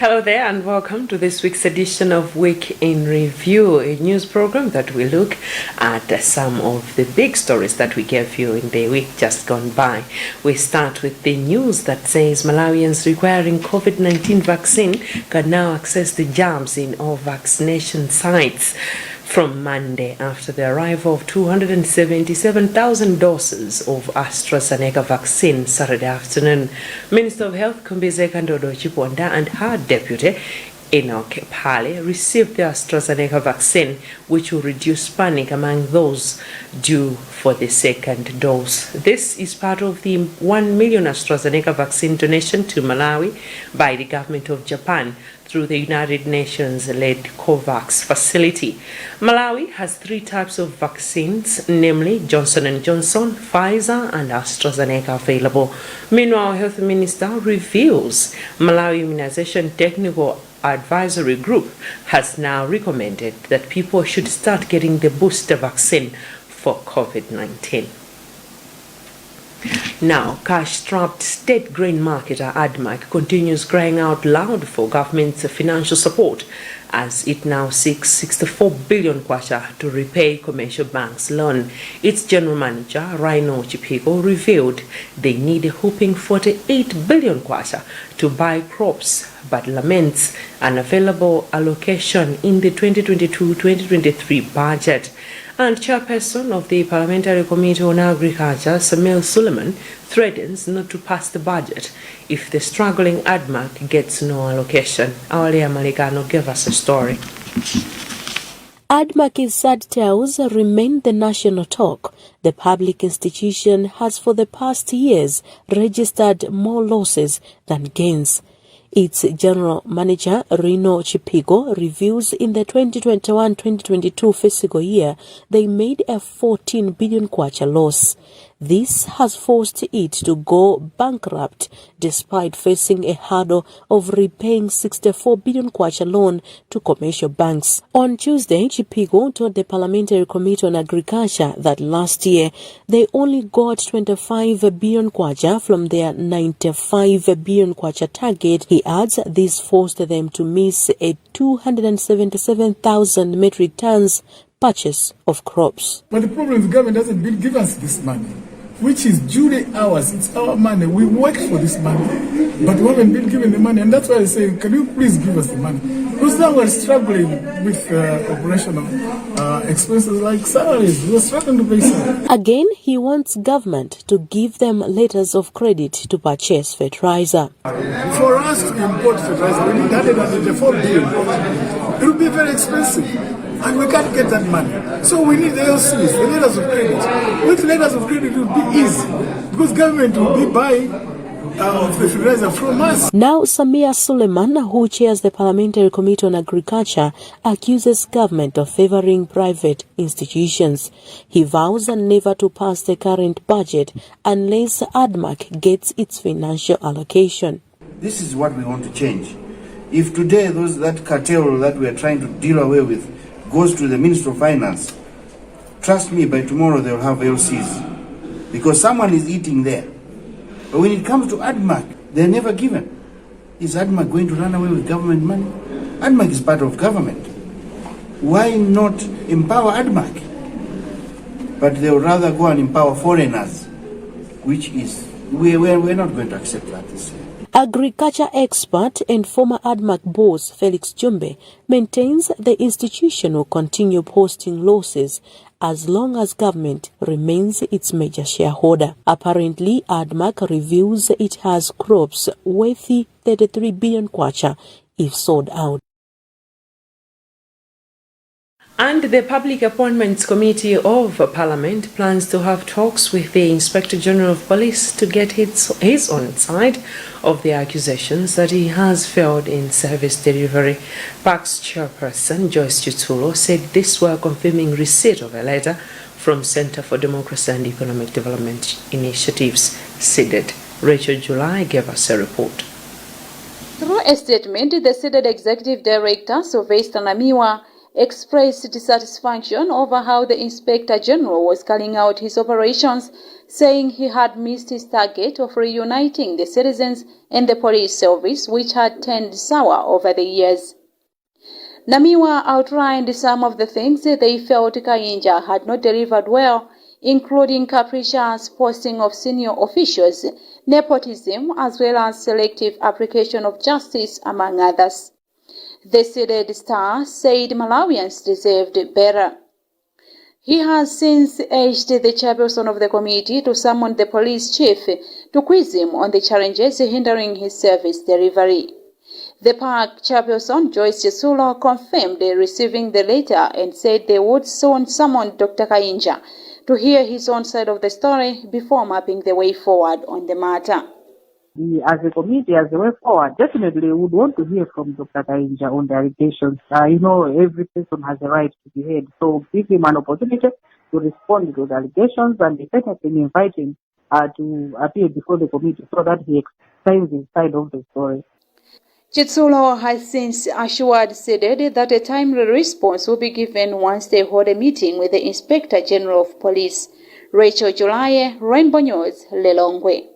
Hello there and welcome to this week's edition of Week in Review, a news program that we look at some of the big stories that we gave you in the week just gone by. We start with the news that says Malawians requiring COVID-19 vaccine can now access the jabs in all vaccination sites from Monday after the arrival of 277,000 doses of AstraZeneca vaccine Saturday afternoon. Minister of Health Kumbizeka Ndodo Chiponda and her deputy Enoch Pale received the AstraZeneca vaccine, which will reduce panic among those due for the second dose. This is part of the 1 million AstraZeneca vaccine donation to Malawi by the government of Japan through the United Nations-led COVAX facility. Malawi has 3 types of vaccines, namely Johnson & Johnson, Pfizer and AstraZeneca available. Meanwhile, Health Minister reveals Malawi Immunization Technical Advisory Group has now recommended that people should start getting the booster vaccine for COVID-19. Now, cash-strapped state grain marketer ADMAC continues crying out loud for government's financial support as it now seeks 64 billion kwacha to repay commercial banks' loan. Its general manager, Rhino Chipigo, revealed they need a whopping 48 billion kwacha to buy crops, but laments unavailable allocation in the 2022-2023 budget. And chairperson of the Parliamentary Committee on Agriculture, Samir Suleiman, threatens not to pass the budget if the struggling ADMAC gets no allocation. Aulia Maligano gave us a story. ADMAC's sad tales remain the national talk. The public institution has for the past years registered more losses than gains. Its general manager, Rino Chipigo, reveals in the 2021-2022 fiscal year they made a 14 billion kwacha loss. This has forced it to go bankrupt despite facing a hurdle of repaying 64 billion kwacha loan to commercial banks. On Tuesday, Chipigo told the Parliamentary Committee on Agriculture that last year they only got 25 billion kwacha from their 95 billion kwacha target. He adds this forced them to miss a 277,000 metric tons purchase of crops. But the problem is the government doesn't give us this money, which is duly ours. It's our money. We work for this money, but we haven't been given the money. And that's why I say, can you please give us the money? Because now we're struggling with operational expenses like salaries. We're struggling to pay salaries. Again, he wants government to give them letters of credit to purchase fertilizer. For us to import fertilizer, we need 184 billion. It will be very expensive. And we can't get that money. So we need the LCs, the letters of credit. With letters of credit, it will be easy because government will be buying the fertilizer from us. Now, Samir Suleiman, who chairs the Parliamentary Committee on Agriculture, accuses government of favoring private institutions. He vows never to pass the current budget unless ADMAC gets its financial allocation. This is what we want to change. If today that cartel that we are trying to deal away with goes to the Minister of Finance, trust me, by tomorrow they'll have LCs because someone is eating there. But when it comes to ADMAC, they're never given. Is ADMAC going to run away with government money? ADMAC is part of government. Why not empower ADMAC? But they would rather go and empower foreigners, which is, we're not going to accept that this year. Agriculture expert and former ADMAC boss Felix Jumbe maintains the institution will continue posting losses as long as government remains its major shareholder. Apparently, ADMAC reveals it has crops worth 33 billion kwacha if sold out. And the Public Appointments Committee of Parliament plans to have talks with the Inspector General of Police to get his own side of the accusations that he has failed in service delivery. PAC's chairperson Joyce Chitulo said this while confirming receipt of a letter from Center for Democracy and Economic Development Initiatives, CEDED. Rachel July gave us a report. Through a statement, the CEDED Executive Director Sylvester Namiwa expressed dissatisfaction over how the Inspector General was carrying out his operations, saying he had missed his target of reuniting the citizens and the police service, which had turned sour over the years. Namiwa outlined some of the things that they felt Kayinja had not delivered well, including capricious posting of senior officials, nepotism, as well as selective application of justice, among others. The seated star said Malawians deserved better. He has since urged the chairperson of the committee to summon the police chief to quiz him on the challenges hindering his service delivery. The park chairperson, Joyce Chitsulo, confirmed receiving the letter and said they would soon summon Dr. Kayinja to hear his own side of the story before mapping the way forward on the matter. As a committee, as a way forward, definitely we would want to hear from Dr. Kayinja on the allegations. Every person has a right to be heard. So give him an opportunity to respond to the allegations, and if anything, invite him to appear before the committee so that he explains his side of the story. Chitsulo has since assured SEDED that a timely response will be given once they hold a meeting with the Inspector General of Police. Rachel Julaye, Rainbow News, Lilongwe.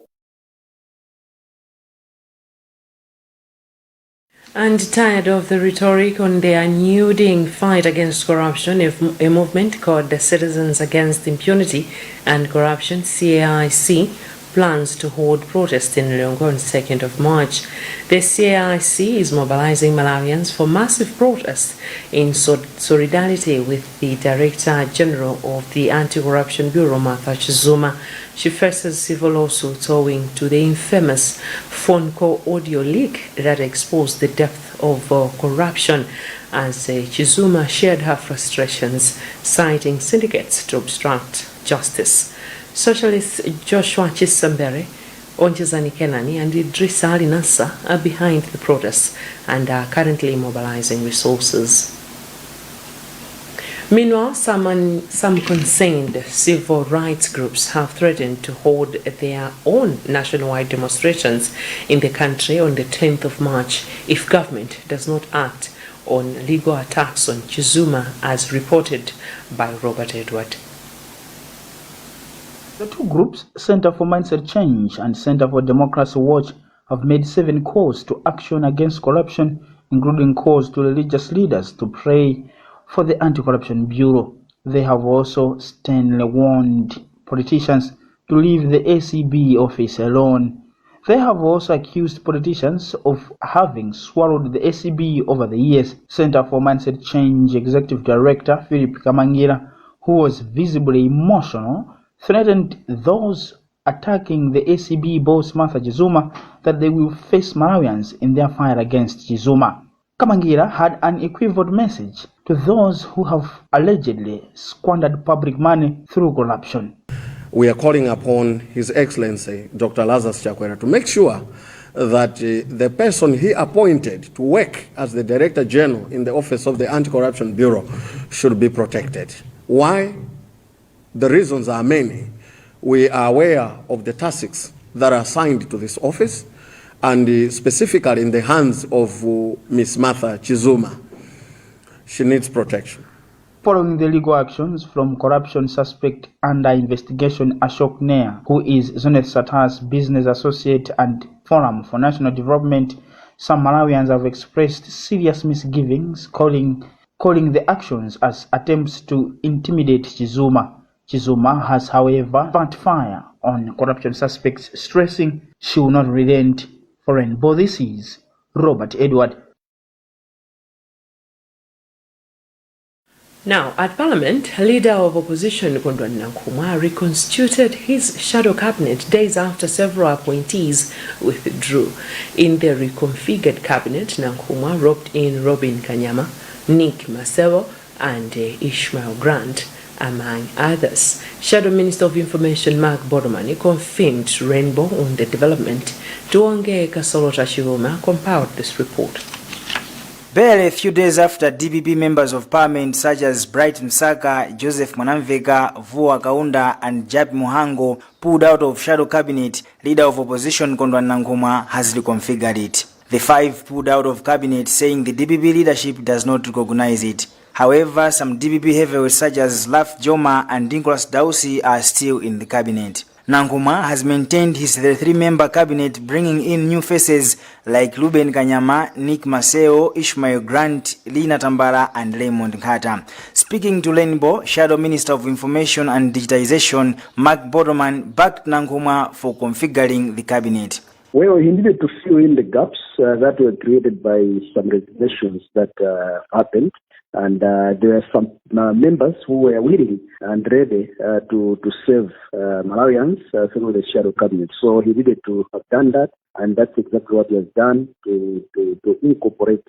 And tired of the rhetoric on the unyielding fight against corruption, a movement called the Citizens Against Impunity and Corruption, CAIC, plans to hold protests in Lilongwe on 2nd of March. The CAIC is mobilizing Malawians for massive protests in solidarity with the Director General of the Anti-Corruption Bureau, Martha Chizuma. She faces civil lawsuits owing to the infamous phone call audio leak that exposed the depth of corruption, as Chizuma shared her frustrations, citing syndicates to obstruct justice. Socialists Joshua Chisambere, Onchezani Kenani and Idrissa Ali Nassa are behind the protests and are currently mobilizing resources. Meanwhile, some concerned civil rights groups have threatened to hold their own nationwide demonstrations in the country on the 10th of March if government does not act on legal attacks on Chizuma, as reported by Robert Edward. The two groups, Center for Mindset Change and Center for Democracy Watch, have made 7 calls to action against corruption, including calls to religious leaders to pray for the Anti-Corruption Bureau. They have also sternly warned politicians to leave the ACB office alone. They have also accused politicians of having swallowed the ACB over the years. Center for Mindset Change Executive Director Philip Kamangira, who was visibly emotional, threatened those attacking the ACB boss Martha Chizuma that they will face Malawians in their fight against Chizuma. Kamangira had an equivocal message to those who have allegedly squandered public money through corruption. We are calling upon His Excellency Dr. Lazarus Chakwera to make sure that the person he appointed to work as the Director General in the office of the Anti-Corruption Bureau should be protected. Why? The reasons are many. We are aware of the tasks that are assigned to this office, and specifically in the hands of Ms. Martha Chizuma. She needs protection. Following the legal actions from corruption suspect under investigation Ashok Nair, who is Zoneth Satar's business associate and Forum for National Development, some Malawians have expressed serious misgivings, calling the actions as attempts to intimidate Chizuma. Chizuma has, however, burnt fire on corruption suspects, stressing she will not relent. Foreign This is Robert Edward. Now, at Parliament, leader of opposition Kondwani Nankrumah reconstituted his shadow cabinet days after several appointees withdrew. In the reconfigured cabinet, Nankrumah roped in Robin Kanyama, Nick Masewo, and Ishmael Grant, among others. Shadow Minister of Information Mark Bodomani confirmed Rainbow on the development. Tuonge Kasolota Chiroma compiled this report. Barely a few days after DPP members of parliament such as Bright Msaka, Joseph Mwanamveka, Vua Kaunda and Jabi Muhango pulled out of shadow cabinet, leader of opposition Kondwani Nankrumah has reconfigured it. The 5 pulled out of cabinet, saying the DPP leadership does not recognize it. However, some DPP heavyweights such as Laf Joma and Nicholas Dausi are still in the cabinet. Nanguma has maintained his 33-member cabinet, bringing in new faces like Ruben Kanyama, Nick Maseo, Ishmael Grant, Lina Tambara and Raymond Nkata. Speaking to Rainbow, Shadow Minister of Information and Digitization Mark Bodoman backed Nanguma for configuring the cabinet. Well, he needed to fill in the gaps that were created by some resignations that happened. And there are some members who were willing and ready to serve Malawians through the shadow cabinet. So he needed to have done that, and that's exactly what he has done to incorporate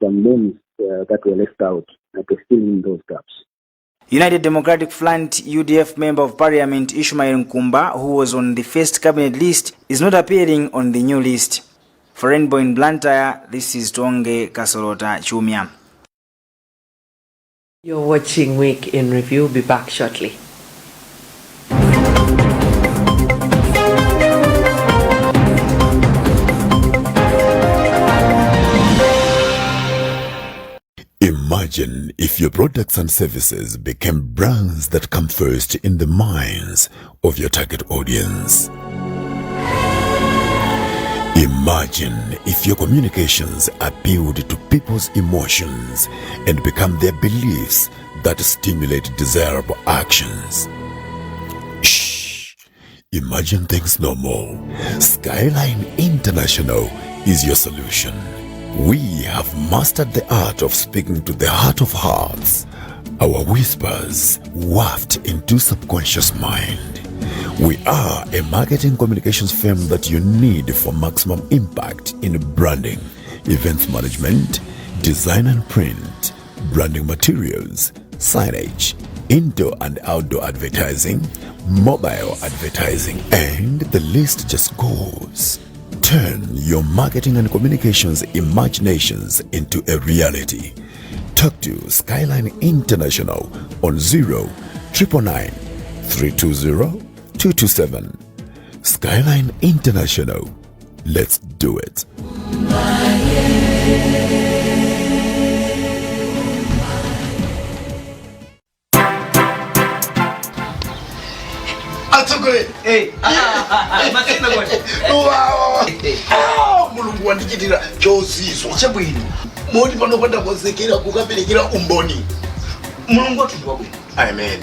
some names that were left out to fill in those gaps. United Democratic Front UDF Member of Parliament Ishmael Nkumba, who was on the first cabinet list, is not appearing on the new list. For Rainbow in Blantyre, this is Tonge Kasorota Chumia. You're watching Week in Review. Be back shortly. Imagine if your products and services became brands that come first in the minds of your target audience. Imagine if your communications appealed to people's emotions and become their beliefs that stimulate desirable actions. Shh! Imagine things no more. Skyline International is your solution. We have mastered the art of speaking to the heart of hearts. Our whispers waft into subconscious mind. We are a marketing communications firm that you need for maximum impact in branding, events management, design and print, branding materials, signage, indoor and outdoor advertising, mobile advertising, and the list just goes. Turn your marketing and communications imaginations into a reality. Talk to Skyline International on 0999 320 227. Skyline International. Let's do it. Hey, mulungu wandichitira chozizwa chabwino moti panopanda konsekera kukaperekera umboni mulungu wathu wabwino. Amen.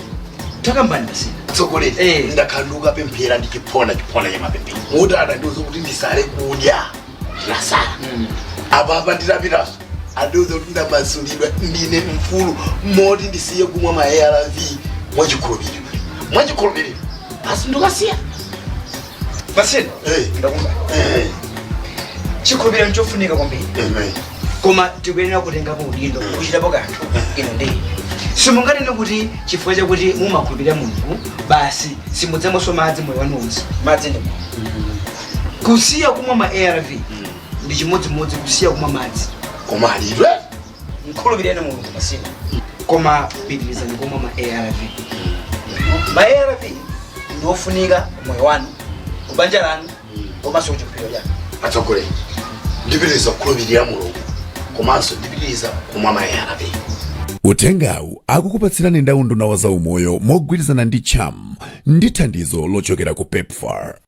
Takambani basina tsokoleti ndakhanduka pemphera ndichipona ya mapemphero moti adandiuza kuti ndisale kudya ndinasala apa nditapitaso adiuza kuti ndamasulidwa ndine mfulu moti ndisiye kumwa ma ARV mwachikhulupiriro asi ndikasiya basina ndakumva chikhulupiriro nchofunika kwambiri koma tikuyenera kutengapo udindo kuchitapo kanthu ino ndi simunganene kuti chifukwa chakuti mumakhulupirira mulungu basi simudzamwaso madzi moyo wanu wonse. Madzi ndi kusiya kumwa ma ARV ndi chimodzimodzi kusiya kumwa madzi koma alidwe mkhulupirira mulungu basina koma pitirizani kumwa ma ARV. Ma ARV ndofunika moyo wanu kubanja lanu komanso kuchikhulupiriro chanu. Atsogolera ndipitiriza kukhulupirira mulungu komanso ndipitiriza kumwa ma ARV. Utengawu akukupatsirani ndaundo wa zaumoyo mogwirizana ndi CHAM ndi thandizo lochokera ku PEPFAR.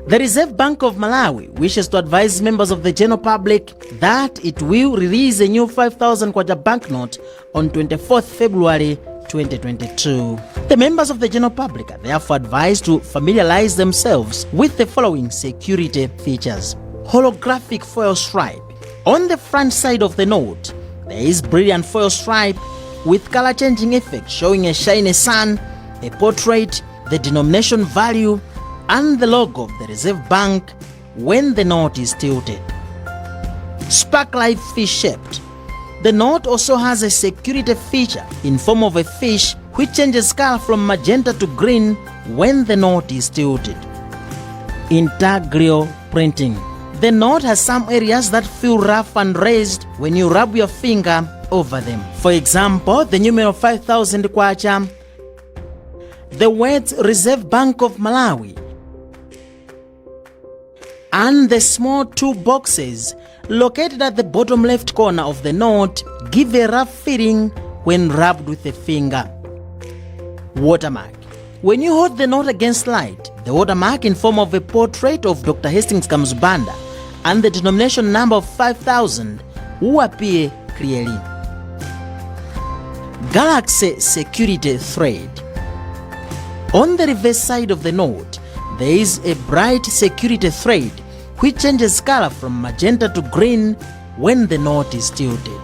The Reserve Bank of Malawi wishes to advise members of the general public that it will release a new 5,000 kwacha banknote on 24th February 2022. The members of the general public are therefore advised to familiarize themselves with the following security features. Holographic foil stripe. On the front side of the note, there is brilliant foil stripe with color changing effect showing a shiny sun, a portrait, the denomination value, and the logo of the Reserve Bank when the note is tilted. Sparklight fish shaped. The note also has a security feature in form of a fish which changes color from magenta to green when the note is tilted. Intaglio printing. The note has some areas that feel rough and raised when you rub your finger over them. For example, the numeral 5,000 kwacha, the words Reserve Bank of Malawi, and the small 2 boxes located at the bottom left corner of the note give a rough feeling when rubbed with a finger. Watermark. When you hold the note against light, the watermark in form of a portrait of Dr. Hastings Kamuzubanda and the denomination number of 5,000 will appear clearly. Galaxy Security Thread. On the reverse side of the note, there is a bright security thread which changes color from magenta to green when the note is tilted.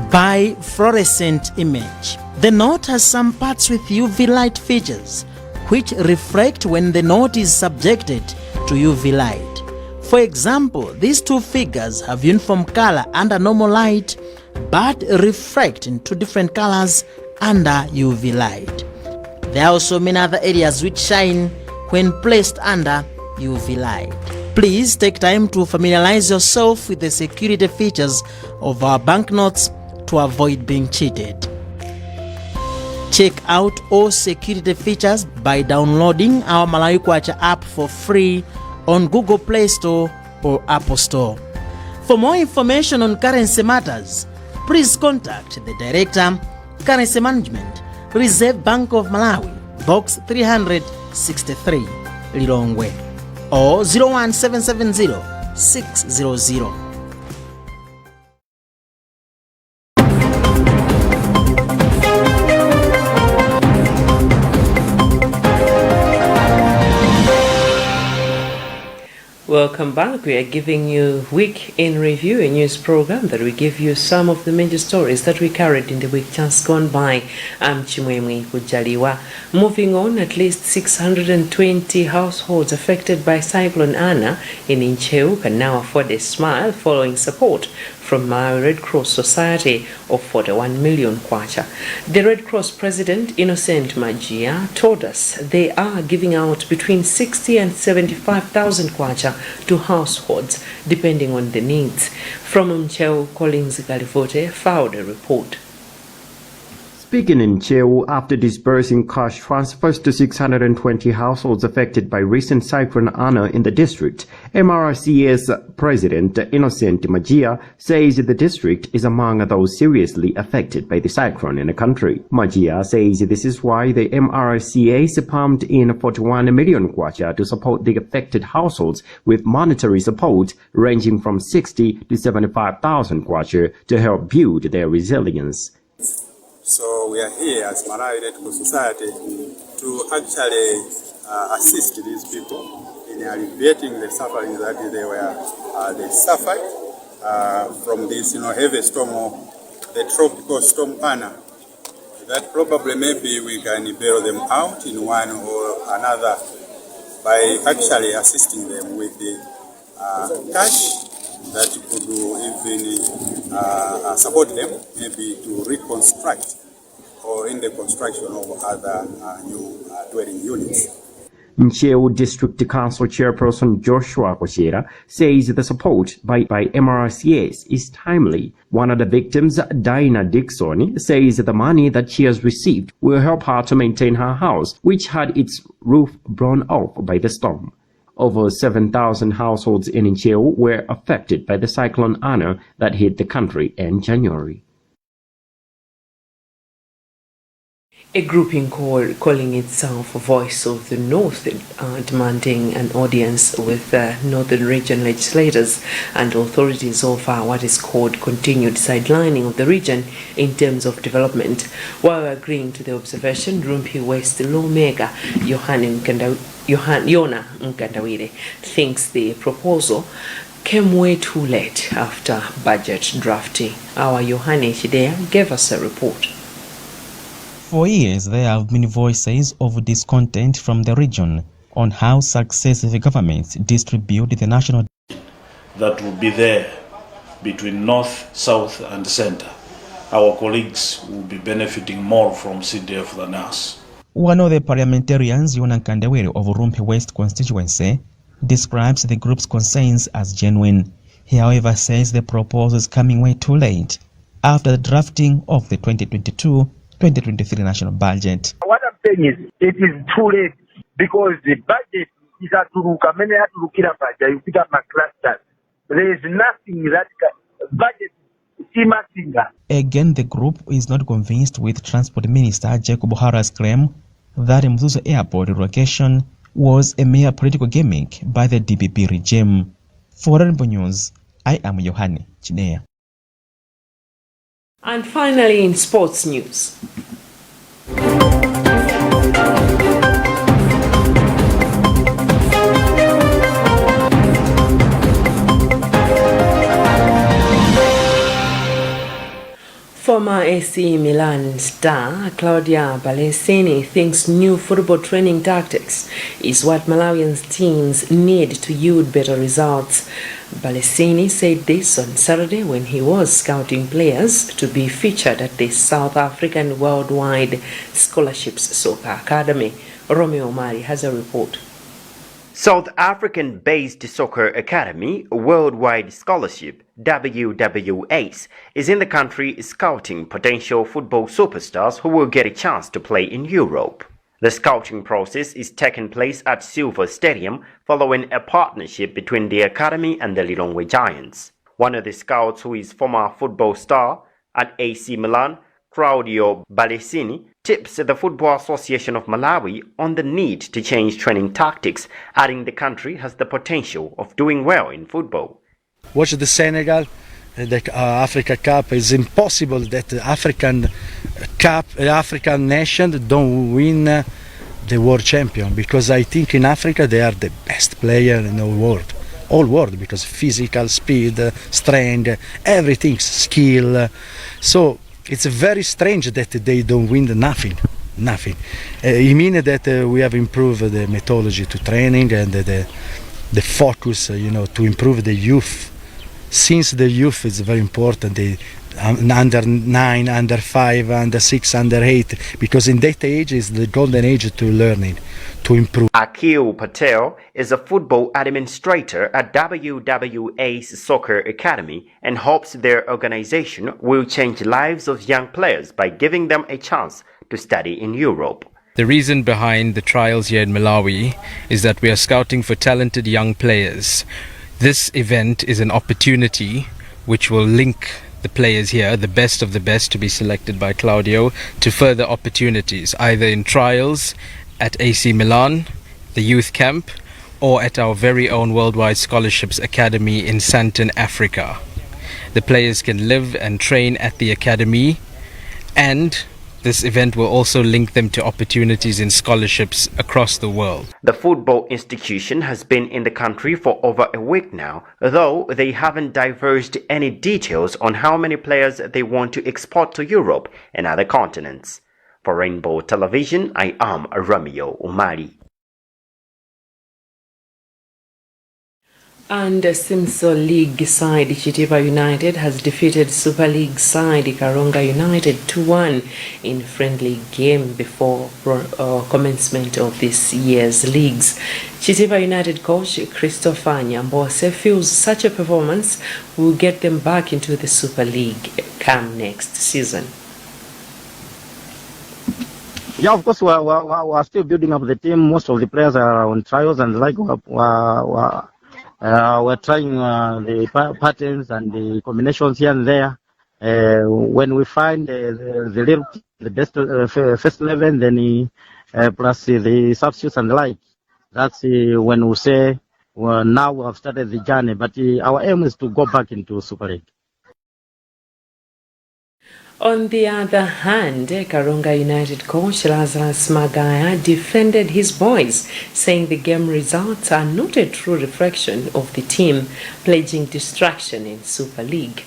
Bi-fluorescent image. The note has some parts with UV light features which reflect when the note is subjected to UV light. For example, these 2 figures have uniform color under normal light but reflect in 2 different colors under UV light. There are also many other areas which shine when placed under UV light. Please take time to familiarize yourself with the security features of our banknotes to avoid being cheated. Check out all security features by downloading our Malawi Kwacha app for free on Google Play Store or Apple Store. For more information on currency matters, please contact the Director, Currency Management, Reserve Bank of Malawi, Box 363, Lilongwe, or 01770 600. Welcome back. We are giving you Week in Review, a news program that we give you some of the major stories that we carried in the week just gone by. I'm Chimwemwe Kujaliwa. Moving on, at least 620 households affected by Cyclone Anna in Incheu can now afford a smile following support from Malawi Red Cross Society of 41 million kwacha. The Red Cross President, Innocent Majia, told us they are giving out between 60 and 75,000 kwacha to households, depending on the needs. From Mcheu, Collins Galivote filed a report. Speaking in Cheu after disbursing cash transfers to 620 households affected by recent Cyclone Anna in the district, MRC's President Innocent Majia says the district is among those seriously affected by the cyclone in the country. Majia says this is why the MRCA pumped in 41 million kwacha to support the affected households with monetary support ranging from 60 to 75,000 kwacha to help build their resilience. So we are here as Malawi Red Cross Society to actually assist these people in alleviating the suffering that they suffered from this heavy storm, the tropical storm Anna. That probably maybe we can bail them out in one or another by actually assisting them with the cash that could even support them maybe to reconstruct or in the construction of other new dwelling units. Mcheu District Council Chairperson Joshua Koshera says the support by MRCS is timely. One of the victims, Dinah Dixon, says the money that she has received will help her to maintain her house, which had its roof blown off by the storm. Over 7,000 households in Incheu were affected by the Cyclone Anna that hit the country in January. A grouping calling itself Voice of the North, demanding an audience with Northern region legislators and authorities over what is called continued sidelining of the region in terms of development. While agreeing to the observation, Rumpi West lawmaker Yona Mkandawire thinks the proposal came way too late after budget drafting. Our Yohane Shidea gave us a report. For years, there have been voices of discontent from the region on how successive governments distribute the national that will be there between north, south and center. Our colleagues will be benefiting more from CDF than us. One of the parliamentarians, Yona Mkandawire of Rumpi West constituency, describes the group's concerns as genuine. He, however, says the proposal is coming way too late after the drafting of the 2022-2023 national budget. What I'm saying is, it is too late because the budget ikatuluka amene atulukira paja ikupita maclusters. There is nothing that budget simasinga. Again, the group is not convinced with Transport Minister Jacob Hara's claim that Mzuzu Airport relocation was a mere political gimmick by the DPP regime. For Rainbow News, I am Yohani Chinea. And finally, in sports news. Former AC Milan star Claudia Balesini thinks new football training tactics is what Malawian teams need to yield better results. Balesini said this on Saturday when he was scouting players to be featured at the South African Worldwide Scholarships Soccer Academy. Romeo Omari has a report. South African-based Soccer Academy Worldwide Scholarship WWAs is in the country scouting potential football superstars who will get a chance to play in Europe. The scouting process is taking place at Silver Stadium following a partnership between the academy and the Lilongwe Giants. One of the scouts, who is former football star at AC Milan, Claudio Balesini, tips the Football Association of Malawi on the need to change training tactics, adding the country has the potential of doing well in football. Watch the Senegal, the Africa Cup. It's impossible that the African Cup, African nation don't win the world champion, because I think in Africa they are the best player in the world. All world, because physical, speed, strength, everything, skill. So it's very strange that they don't win nothing. It means that we have improved the methodology to training and the focus, to improve the youth. Since the youth is very important, the under 9, under 5, under 6, under 8, because in that age is the golden age to learning, to improve. Akil Patel is a football administrator at WWA's Soccer Academy and hopes their organization will change lives of young players by giving them a chance to study in Europe. The reason behind the trials here in Malawi is that we are scouting for talented young players. This event is an opportunity which will link the players here, the best of the best to be selected by Claudio, to further opportunities, either in trials at AC Milan, the youth camp, or at our very own Worldwide Scholarships Academy in Sandton, Africa. The players can live and train at the academy, and this event will also link them to opportunities in scholarships across the world. The football institution has been in the country for over a week now, though they haven't divulged any details on how many players they want to export to Europe and other continents. For Rainbow Television, I am Romeo Umari. And Simso League side Chitipa United has defeated Super League side Karonga United 2-1 in friendly game before commencement of this year's leagues. Chitipa United coach Christopher Nyambose feels such a performance will get them back into the Super League come next season. Yeah, of course, we're still building up the team. Most of the players are on trials, and we're trying the patterns and the combinations here and there. When we find the best first 11, then plus the substitutes and the like, that's when we say, well, now we have started the journey. But our aim is to go back into Super League. On the other hand, Karonga United coach Lazarus Magaya defended his boys, saying the game results are not a true reflection of the team, pledging distraction in Super League.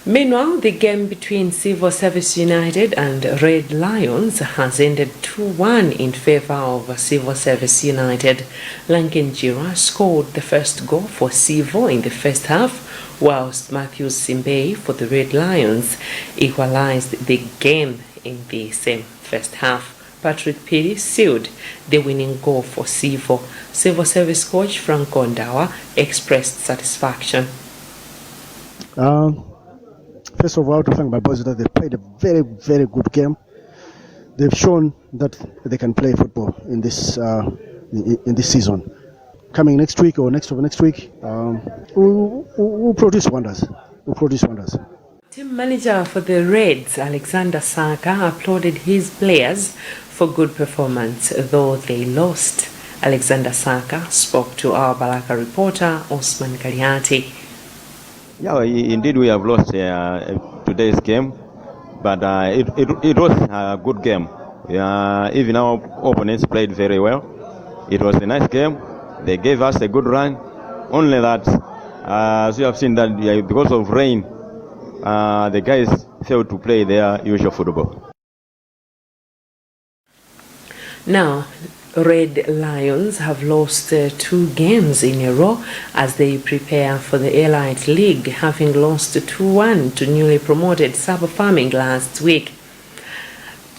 Meanwhile, the game between Civil Service United and Red Lions has ended 2-1 in favor of Civil Service United. Lankin Jira scored the first goal for Civil in the first half, whilst Matthew Simbei for the Red Lions equalized the game in the same first half. Patrick Piri sealed the winning goal for Civil. Civil Service coach Franco Ndawa expressed satisfaction. First of all, to thank my boys that they played a very, very good game. They've shown that they can play football in this in this season. Coming next week or next week, we'll produce wonders. We'll produce wonders. Team manager for the Reds, Alexander Saka, applauded his players for good performance, though they lost. Alexander Saka spoke to our Baraka reporter, Osman Kariati. Yeah, indeed we have lost today's game, but it was a good game. Even our opponents played very well. It was a nice game. They gave us a good run. Only that, as you have seen, that because of rain, the guys failed to play their usual football. Now, Red Lions have lost 2 games in a row as they prepare for the Elite League, having lost 2-1 to newly promoted Saba Farming last week.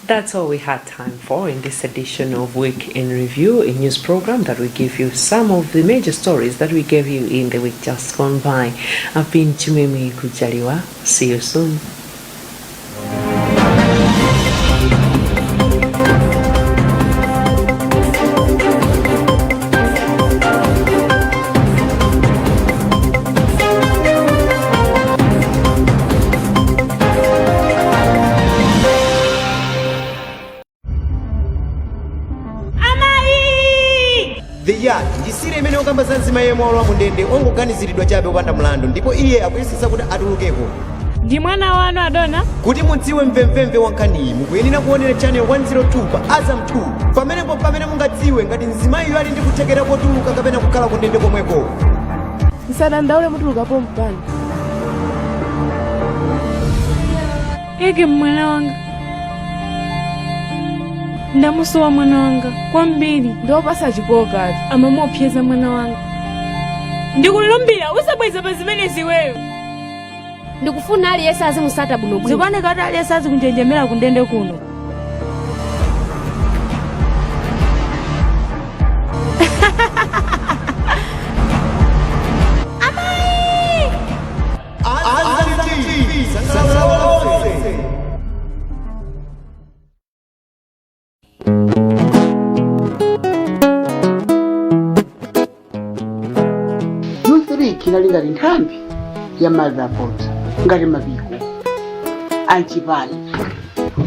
That's all we had time for in this edition of Week in Review, a news program that will give you some of the major stories that we gave you in the week just gone by. I've been Chimimi Kujaliwa. See you soon. Ndisire imene okamba za nzima yemwe wa mundende ongoganiziridwa chabe opanda mlandu ndipo iye akuyesesa kuti atulukeko. Ndi mwana wanu Adona? Kuti mudziwe mvemvemve wankhaniyi mukuyenera kuonera channel 102 pa Azam 2 pamene mungadziwe ngati nzima iyo ali ndi kuthekera kotuluka kapena kukhala kundende komweko. Nsadandaule mutulukapo mpani. Ege mwana wanga. Ndamusowa mwana wanga kwambiri ndopasa chipoka ati amamopyeza mwana wanga ndikulumbira usabweza pa zimenezi wewe ndikufuna aliyese azimusata buno bwino zikwaneka ati aliyese azikunjenjemera kundende kuno Amai! Azam TV, sansalawose. Kinali ngati nthambi ya motherboard ngati mabiko anchipani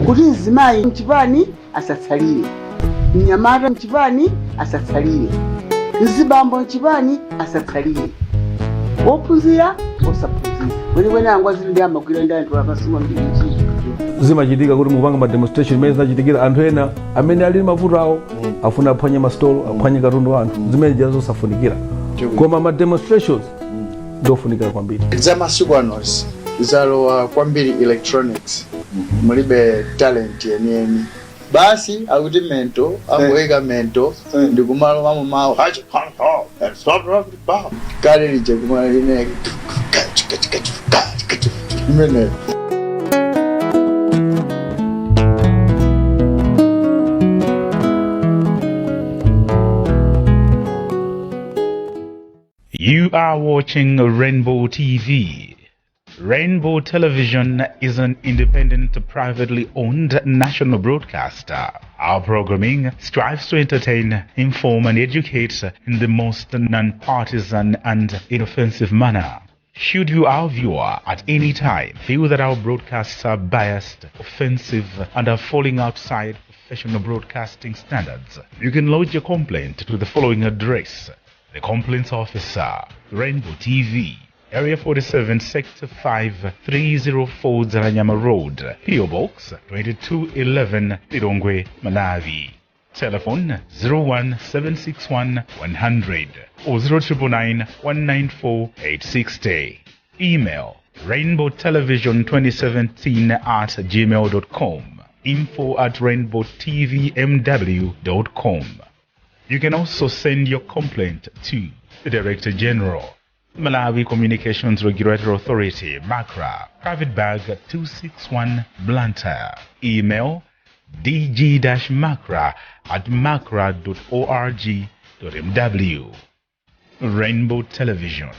kuti mzimayi mchipani asatsalire, mnyamata mchipani asatsalire, mzibambo mchipani asatsalire, wophunzira osaphunzira weniweni angwa zili ndi amagwira ndi anthu akasuma mbiri nchii zimachitika kuti mupanga mademonstration imene zinachitikira anthu ena amene ali mavuto awo afuna aphwanye masitolo aphwanye katundu wa anthu zimene zisafunikira koma mademonstrations ndofunikira kwambiri. Zamasiku anozi zalowa kwambiri electronics mulibe talent yeniyeni basi akuti mento angoyika mento ndikumalo mamumawo kale lije kumala line imene. You are watching Rainbow TV. Rainbow Television is an independent, privately owned national broadcaster. Our programming strives to entertain, inform, and educate in the most non-partisan and inoffensive manner. Should you, our viewer, at any time feel that our broadcasts are biased, offensive, and are falling outside professional broadcasting standards, you can lodge your complaint to the following address. The Complaints Officer, Rainbow TV, Area 47, Sector 5, 304 Zaranyama Road, PO Box 2211, Lilongwe, Malawi. Telephone 01761 100 or 0999 194 860. Email rainbowtelevision2017@gmail.com. info@rainbowtvmw.com. You can also send your complaint to the Director General, Malawi Communications Regulatory Authority, MACRA, Private Bag 261 Blantyre. Email dg-macra@macra.org.mw. Rainbow Television,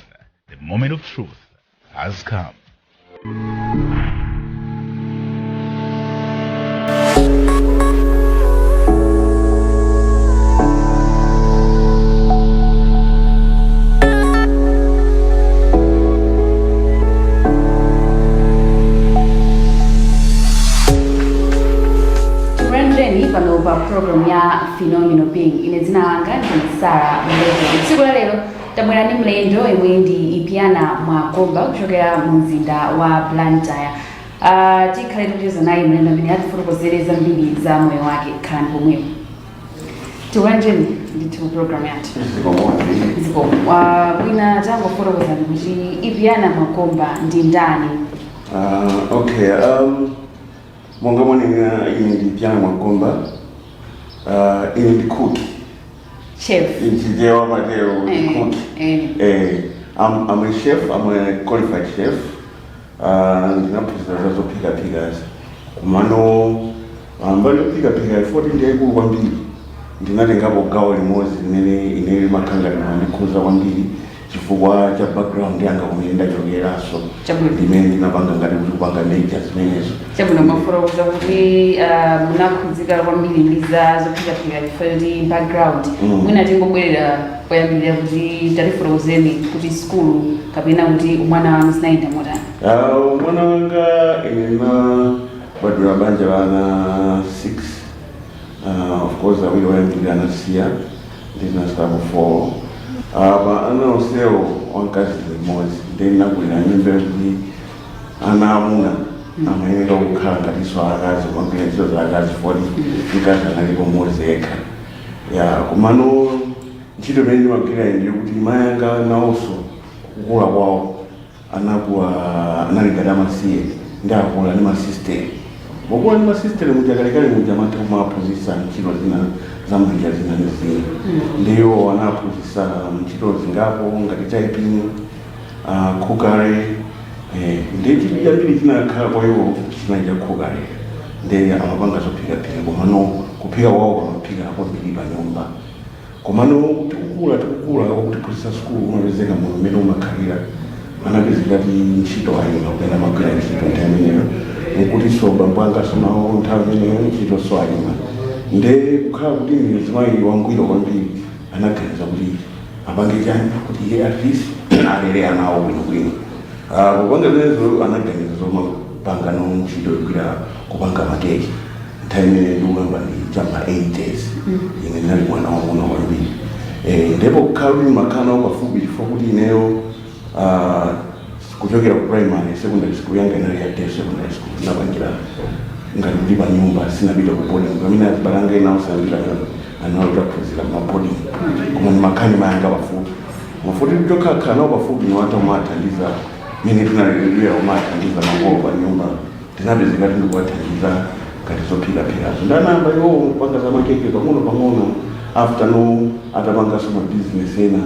the moment of truth has come. phenomenal being. Ine dzina langa ndi Sara Mlendo. Tsiku la lero tabwera ndi mlendo yemwe ndi Ipiana Mwakomba kuchokera mu mzinda wa Blantyre. Tikhale tucheza naye mlendo amene atifotokozere zambiri za moyo wake khala ndi pomwepo. Tiwanjeni ndithu program yathu. Ziko mwina tangofotokozani kuti Ipiana Mwakomba ndi ndani? Okay, monga mwanena ine ndi Ipiana Mwakomba. Ine ndi cook. Chef. Inchijewa Mateo, cook. I'm a chef, I'm a qualified chef. Ndinapuzira zopika kumano mbali pika 14 ndiye kwambiri. Ndinatengapo gawo limodzi limene ine makanga ndikuza kwambiri chifukwa cha background yanga kumene ndachokeraso limene ndinapanga ngati kuti kupanga major zimenezo. Chabwino mafotokoza kuti munakhudzika kwambiri ndi za zopika chifukwa background. Mwina tingobwerera poyambirira kuti tatifotokozeni kuti school kapena kuti mwana wanu zinaenda motani? Mwana wanga ina badula banja bana 6. Of course, I will be an Asia, business level 4. But I know still one case is more. Then I will remember the Anamuna. I'm a little car that is why I got one place of like that's 40 because I live on Mosaic. Yeah, Kumano, children were clear, you would Mayanga and also Wow, Anagua, Anarikadama see, therefore, I'm a sister. Bobo ni masistere mujagalekale mujamata mapuzisa nchilo zina zina nzini. Ndiyo wanapuzisa nchilo zingapo, ngati typing, kukare, ndiyo chibija mbili zina kwa hiyo zinaija kukare. Ndiyo amabanga so piga. Kumano kupiga wao wanapiga hapo biliba nyumba. Kumano tukukula kutipuzisa skulu unawezeka mwemeno makarira. Anabizigati nchito hayo na upenda makarira nchito ntaminero. Kuti soba mbanga sonaho ntavene nchito swayima nde kukhala kuti mzimayi wangwiro kwambiri anaganiza kuti apange chani kuti iye at least alere anawo bwinobwino kupanga zinezo anaganiza zomapanga no nchito yokwira kupanga makeke nthawi imene ndikulamba ndi chama 80s ine ndinali mwana wang'ono kwambiri ndipo kukhala kuti makhala nawo pafupi chifukwa kuti ineyo kuchokera ku primary secondary school yanga inali ya secondary school napangira ngati kulipa nyumba sinapita ku boarding pamene azibalanga inawo sanapita analota kuzira ma boarding koma ni makani mayanga pafupi mafuti kuchokakhala nawo pafupi ni watu omathandiza mene tinalelera omathandiza makolo pa nyumba tinapezeka tindikuwathandiza ngati zophikaphikazo ndanamba iwo panga za makeke pang'ono after no atapanga soma business ena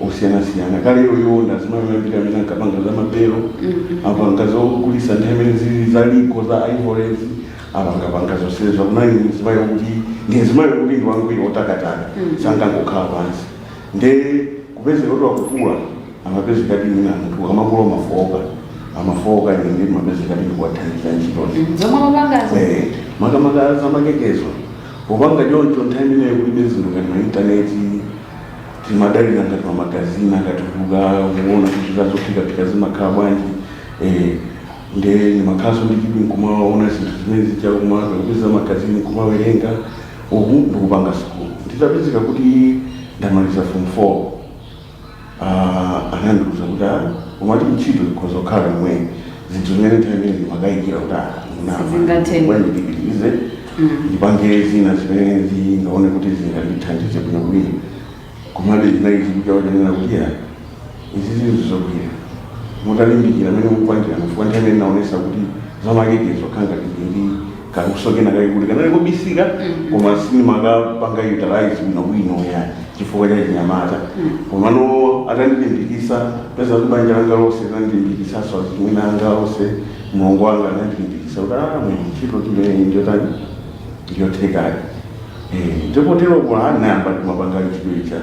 osiyana kale iyo ndazimamambira mina nkapanga za mapero apanga zokulisa nthemene zaliko za ivories apanga zosezwa kunani zimayo kuti ndizimayo kuti ndiwangwiro otakataka sanga ngokhala pansi nde kupezeka kuti wakukula amapezeka kuti mina munthu amakulo amafoka ndi mapezeka kuti ndikuwathandiza ntchitozi zomwe mapangazo makamaka za makekezo popanga choncho nthawi imeneyo kulibe zinthu ngati ma intaneti timadali ngati ma magazini akatukuka kuona kuti zazophikaphika zimakhala bwanji nde ndimakhaso ndikibi nkumaona zinthu zimene zichakumaka kupeza magazini kumawerenga uku ndikupanga sikulu nditapezeka kuti ndamaliza form 4 anandiuza kuti umati ntchito zikhoza kukhala imwe zinthu zimene nthawi imene ndimakayikira kuti ndipitirize ndipange zina zimene ngaone kuti zingandithandize bwinobwino kumade zinaiti kuchawajanena kuti izi zinthu zokwira mutalimbikira amene mukupangira mufukwa nthawi imene naonesa kuti zamakekezo khanga ndi kakusokena kaikuli kanali kubisika koma sinimakapanga utilize bwinobwino ya chifukwa cha chinyamata komano atandilimbikisa peza kuti banja langa lonse linandilimbikisa so zimene anga lonse mulungu wanga anandilimbikisa kuti mwini ntchito timene njotani ndiyothekali ndipotero kwa anayamba timapanga ntchito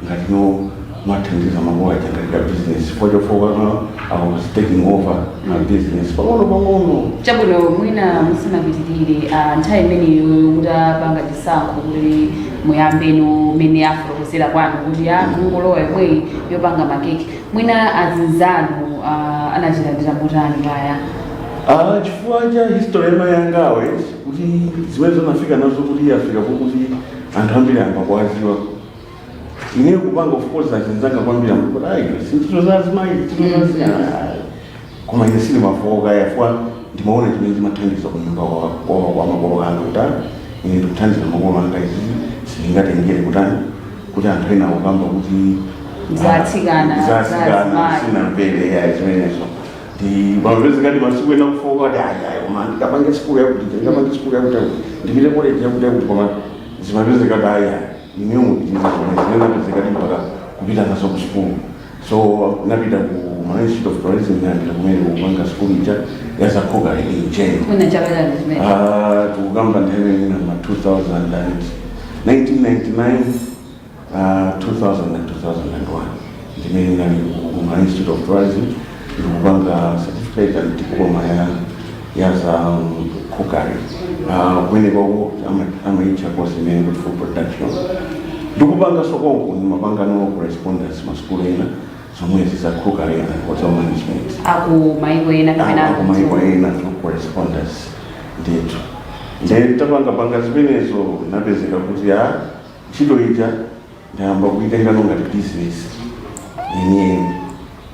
ngati no mathandiza makola changalika business fochofoka I was taking over a business pang'ono chabwino mwina musinapitirire nthawi imeneyo mutapanga chisankho kuti muyambeno mene afotokozera kwanu kuti ngolowa imweyi yopanga makeke mwina azinzanu anachilandira motani kaya chifukwa cha history yanga yangawe kuti zimene zonafika nazo kuti afika kuti anthu ambiri amba kwaziwa ine kupanga of course achinzanga kwambiri ambuko ayi sinchito zazimayi koma ine sili mafoka yafwa ndimaona chimene chimathandiza kunyumba kwa makolo anga kutani ine ndikuthandiza makolo anga izi silingatengere kutani kuti anthu ena akamba kuti zatsikana sinamvere yayi zimenezo ndipamapezekati masiku ena kufoka kuti ayi koma ndikapange sikulu yakuti ndikapange sikulu yakuti ndipite college yakuti koma zimapezekati ayi ineyo mutiliza koma zimene napezekati mpaka kupita naso ku sikulu so napita ku Institute of Tourism napita kumene kupanga sikulu ija yazakhoka in general tukugamba nthawi ina ma 1999 2000 and 2001 ndimene nali ku Institute of Tourism ndikupanga certificate and diploma yaza cookery kumene kwako amaitcha course imene kuti food production ndikupanga sokonko ndimapanga no correspondence masikulu ena zomwe za cookery and hotel management akumaiko ena no correspondence ndithu nditapanga zimenezo napezeka kuti ntchito ija ndayamba kuitenga ngati business yeniyeni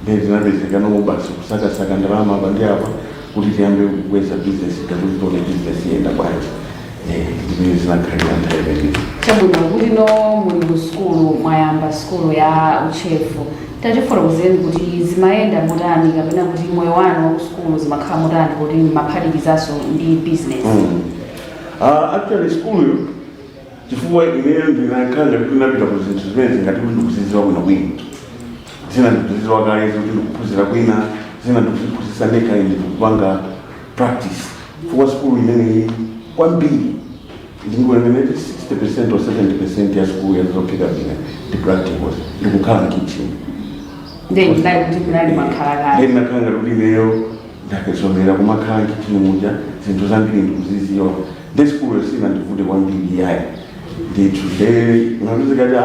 ndinapezeka basi kusakasaka ndalama apa ndi apa kuti tiyambe kukweza business kuti tione business yenda bwanji ndimene zinakhalira nthawi imeneyi. Chabwino kuti no muli ku skulu mwayamba skulu ya uchefu tatifotokozeni kuti zimayenda motani kapena kuti moyo wanu wa ku skulu zimakhala motani kuti maphatikizaso ndi business. Actually skulu chifukwa ineyo ndinakhala kuti napita ku zinthu zimene zingati kuti ndikuziziwa bwinobwino zina ndikuziziwa kale kuti ndikuphunzira kwina zina ndikuziphunzitsa ndekha ine ndikupanga practice chifukwa skulu imeneyi kwambiri ndingonemenete 60% or 70% ya skulu yazophika bwina ndi practicals ndikukhala mkitchen ndinakhala kuti ineyo ndakazomera kumakhala mkitchen muja zinthu zambiri ndikuziziwa ndi skulu yosina ndivute kwambiri yayi ndithu unapezekati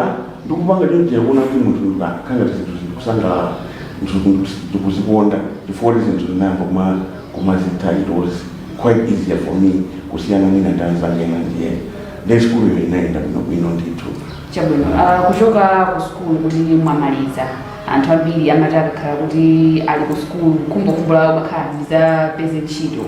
ndikupanga chonje kuona kuti munthu akhanga zinthu zikusangalala ndikuzikonda ndifoti zinthu zinayamba kumazititles quite easier for me kusiyana nina ndanzangena ndiye ndi skulu yo inaenda bwino ndithu. Chabwino kuchoka ku skulu kuti mwamaliza anthu ambiri amatakakhala kuti ali ku skulu kumbokumbula makhala za peze ntchito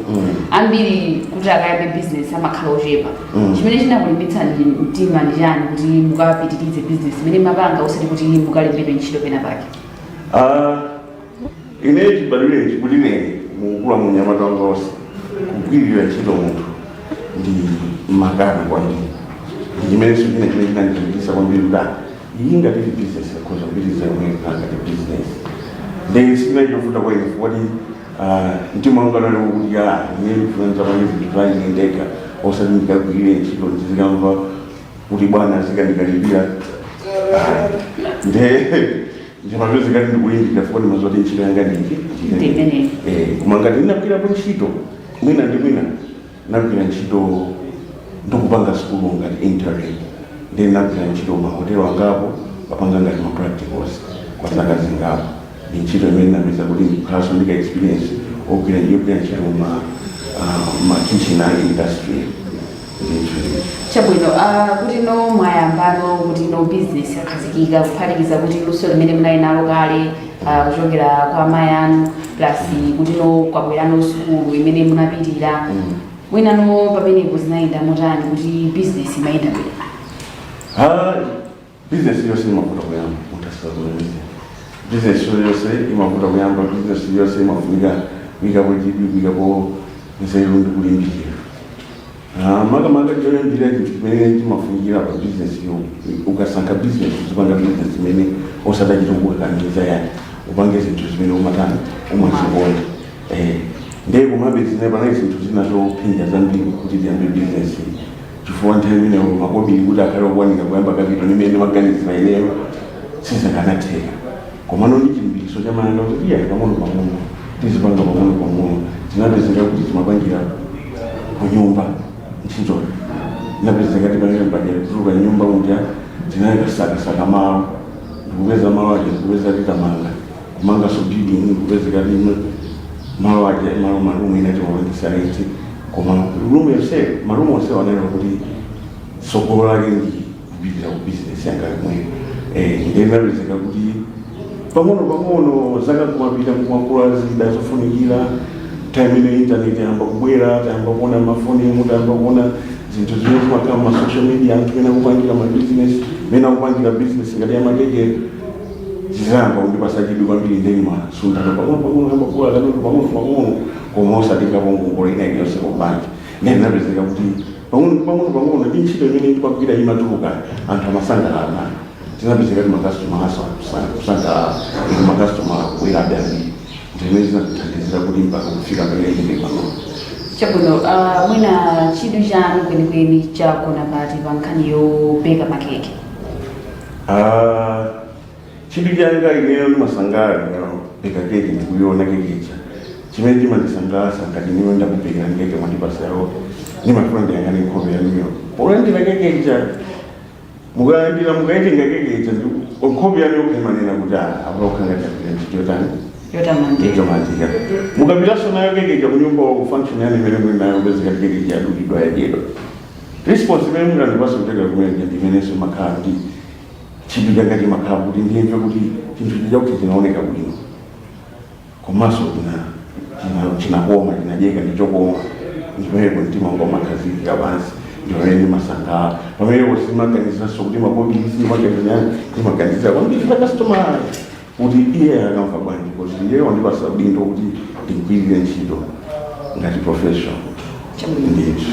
ambiri kuti akayambe business amakhala ochepa chimene chinakulimbitsani mtima ndi chani kuti mukapitirize business imene mapanga usati kuti mukalembedwe ntchito pena pake? Ine chibadwire chikuti ine mukula munyamata wanga wonse kugwirira ntchito munthu ndi makana kwambiri chimene chimene chinandilimbikitsa kwambiri kuti iyi ngati business yakhoza kupitiriza yomwe ngati business ndi sina chovuta kwa ine kuti mtima wanga unali kuti ine ndifuna nzapange zinthu za ine ndekha osati ndikagwirire ntchito ndizikamva kuti bwana zikandikalipira ndimapezekati ndikulimbikira foni mazoti ntchito yanga ndiki koma ngati ndinagwirapo ntchito mwina ndi mwina nagwira ntchito ndikupanga skulu ngati interim ndi nagwira ntchito mahotelo angapo papanga ngati ma practicals kwa zaka zingapo ndi ntchito imene napeza kuti ndikhalanso ndika experience ogwira ntchito ma kitchen industry. Chabwino kuti no mwayambano kuti no business yakhazikika kuphatikiza kuti luso limene munali nalo kale kuchokera kwa amayi anu plus kuti no kwabwerano skulu imene munapitira mwina no pamenepo zinayenda motani kuti business imayenda bwino? Business yonse imavuta kuyamba mutasazoleza business yonse imavuta kuyamba business yonse imafunika wikapo chipi wikapo nzeru ndi kulimbikira makamaka choyambira chinthu chimene chimafunikira pa business yo ukasankha business uzipanga business imene osadachita kukakamiza yani upange zinthu zimene umatani umazikonda ndiye kumabe zine panali zinthu zinazophinja zambiri kuti ziyambe business chifukwa nthawi imeneyo makobiri kuti akhale okwanika kuyamba kapito nimene maganizira ineyo sizakanatheka komano ndi chilimbikitso chamanana kuti iya pang'ono pang'ono tizipanga pang'ono pang'ono zinapezeka kuti zimapangira kunyumba ntchito napezeka tipangira mpajatuluka nyumba muja zinayikasakasaka malo ndikupeza malo aja ndikupeza titamanga kumanga so building ndikupezeka timwe malo aja malumu inati wapangisa koma lumu yonse malumu onse wanena kuti sogolo lake ndi kupitira ku business yanga yomweyo ndinapezeka kuti pang'ono zaka kumapita kumakula zida zofunikira time ine internet yamba kubwera tayamba kuona mafoni emu tayamba kuona zinthu zimene zimakhala ma social media anthu ena kupangira ma business mena kupangira business ngati ya makeke zizamba kundipasa chidwi kwambiri ndeni masundano pang'ono yamba kula pang'ono koma osatenga ngongole ina iliyonse kubanja ndinapezeka kuti pang'ono ndi ntchito imene ndipagwira imatuluka anthu amasangalala tinapezeka kuti makastoma aso kusangalala makastoma kubwera ambiri ndimene zinatithandizira kuti mpaka kufika pamene ine pano. Chabwino, mwina chidwi chanu kwenikweni chagona pati pa nkhani yopeka makeke? Chidwi changa ineyo ndimasangalala peka keke ndikuiona kekecha chimene chimandisangalatsa ngati niwe ndakupekera keke mwandipasa yawo ndimafuna ndiyang'ane nkhope yanuyo polandira kekecha mukalandira mukaitenga kekecha nkhope yanuyo ukaimanena kuti apaukanga chakira ntchito yotamandika mukapitanso nayo kekecha kunyumba wakufunction yani imene muli nayo kupezeka kekecha yadulidwa yadyedwa response imene mukandipasa kutekera kumene ndimenenso makhala kuti chidwi changa chimakhala kuti ndiyemve kuti chinthu chakuti chinaoneka bwino komanso chinakoma chinajeka ndichokoma ndipepo mtima wanga umakhazikika pansi ndiwene masangala pamene simaganiziranso kuti mabobisi simaganiza kwambiri pakastoma kuti iye akamva bwanji kuti iye wandipasa udindo kuti ndigwirire ntchito ngati profession ndithu.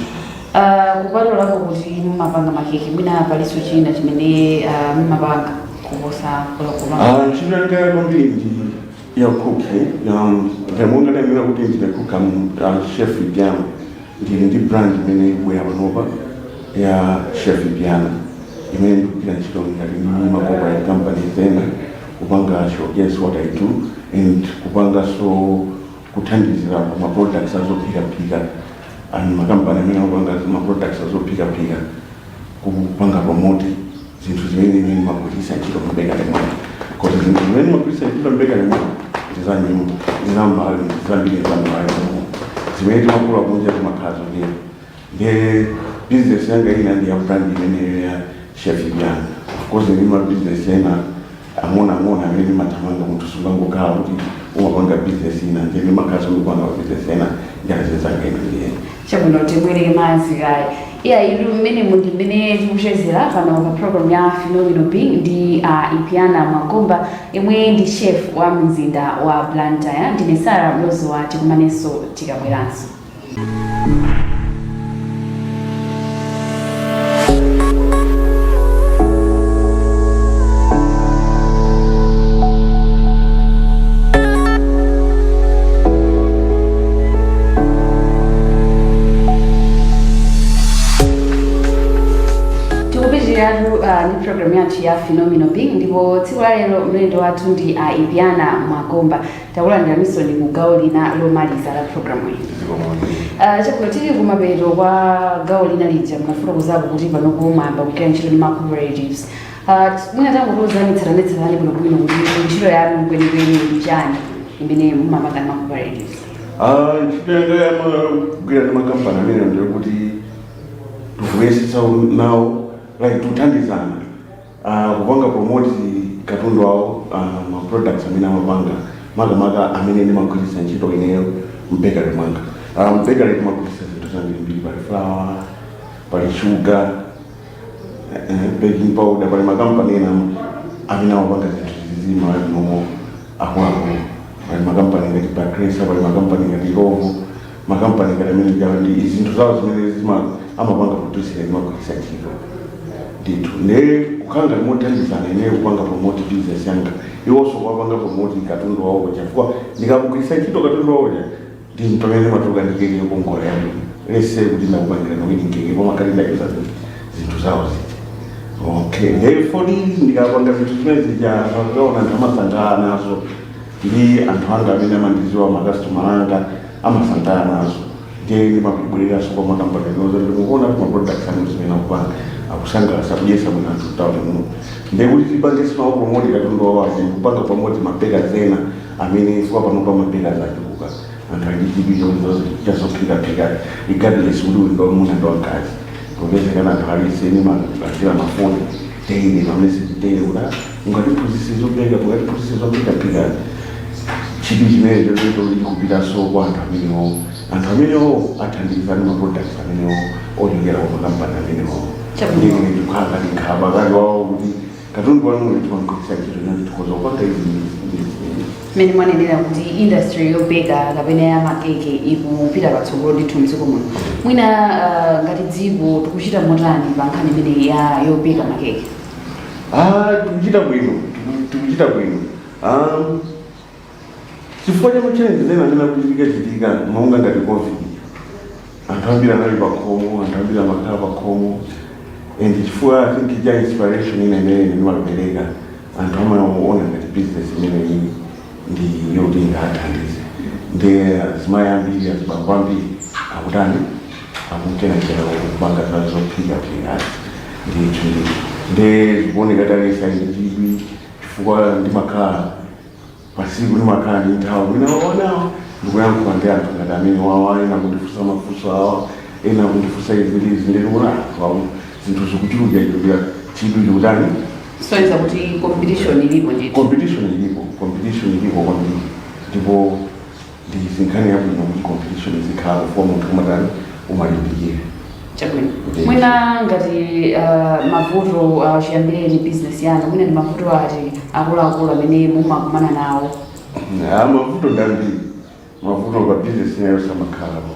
Kupatulako kuti mumapanga makeke mwina paliso china chimene mumapanga kuposa kulokuma? Ntchito yanga kwambiri ndi ya cooking ngemonga ndamira kuti ndine kuka chef Piana ndili ndi brand imene ibwera panopa ya chef Piana imene ndikugwira ntchito ngati ndi makopa ya company zena kupanga showcase what I do and kupanga so kuthandizira ma products azophika makampani amene akupanga ma products azophika kupanga promote zinthu zimene ine magwirisa ntchito mbeka lemwe kuti zinthu zimene magwirisa ntchito mbeka lemwe zizanyumba zizambali zambiri zambali zimene timakula kunja timakhazo ndiye business yanga ina ndi ya brand imene ya chef Piana. Of course ndi ma business ena amona amene matamanga munthu sungangokhala kuti umapanga business ina ndi makhazo mupanga business ena ndiyazenzanga ine. Chabwino tibwere mazi kale ilu mmene mundi mmene tikuchezera pano pa program ya Phenomenal Being ndi Piana Mwagomba imwe ndi chef wa mzinda wa Blantyre. Ndine Sara Mlozowa tikumanenso tikabweranso. Ni program yathu ya Phenomenal Being ndipo tsiku la lero mlendo wathu ndi Piana Mwagomba takulandira misoni ku gawo lina lomaliza la program iyi. Chabwino tili kumapeto kwa gawo lina lija munafotokozako kuti panopo mwamba kugwira ntchito ndi ma cooperatives. Mwina tangotiuzanitsatanitsatani bwinobwino kuti ntchito yanu kwenikweni ndi chani imene mumapanga ndi ma cooperatives? Ntchito yanga yamagwira ndi makampani amene ndiyo kuti tikuyesesa nawo like tuthandizana kupanga promote katundu wawo ma products amene amapanga makamaka amene ndimagwiritsa ntchito ineyo mbekale mwanga. Mbekale timagwiritsa zinthu zambiri pali flour pali sugar baking powder pali makampani ena amene amapanga zinthu zizima nomo akwapo pali makampani ngati Bakresa pali makampani ngati Rovo makampani ngati amene ndi zinthu zawo zimene amapanga produce ndimagwiritsa ntchito. Ne kukanga mothandizana ine kupanga promote business yanga iwonso kwapanga promote katundu wawo chifukwa ndikakugwiritsa ntchito katundu wawo ndi pamene matuka ndikeke kongola yangu lese kuti ndakupangira nokuti nkeke pomakali ndayoza zinthu zawo ziti. Okay, therefore ndikapanga zinthu zimene zikaona ndamasangana nazo ndi anthu anga amene amandiziwa makastoma anga amasangana nazo ndiye ndimabweleraso kwa makampani nozo ndikuona ma products anu zimene akupanga akusangalasa kuyesa mwana tutawale muno ndekuti tipange sinawo promote katundu wawo kupanga promote mapeka zena amene ifika panopa mapeka zachukuka anthu alichibizo chazophika regardless kuti ulinga muna ndo wakazi Proveza kana halisi ni mabashira mafoni daily na message daily una ngati processes zobega ngati processes zobega pika chibi chimene choti kupita so kwa anthu amenewo athandizana ma products amenewo onyengera kwa kampani amenewo ndine ndikhala ndikhaba kali wawo kuti katundu wanu ndikunkhosa chito ndikuzo kwata izi mene mwanenera kuti industry yobeka kapena ya makeke ikupita patsogolo ndithu mdziko muno mwina ngati dziko tikuchita motani pa nkhani imene ya yobeka makeke tikuchita bwino chifukwa cha challenge zena amene kuchitika monga ngati covid anthu ambiri anali pakhomo anthu ambiri amakhala pakhomo and chifukwa I think ja inspiration imene ndimapereka anthu amaona ngati business imene iyi ndi yoti ingathandize ndi azimayi ambiri azibambo ambiri akutani akutenekera kupanga zawo zophika ndi zikuoneka talesa ndi chifukwa ndimakhala pasiku ndimakhala ndi nthawi ndinawaonawo ndikuyankhula ndi anthu ngati amene wawa ena kundifunsa mafunso awa ena kundifunsa izi ndikuona zinthu zikuchuluka chidukira chidwi chikutani soiza kuti competition ilipo competition ilipo kwambiri ndipo ndizinkhani yabwino kuti competition zikhala kwa munthu kumatani umalimbikire chabwino mwina ngati mavuto chiyambireni business yanu mwina ndi mavuto ati akuluakulu amene mumakumana nawo mavuto ndambiri mavuto kwa business yayo samakhalamo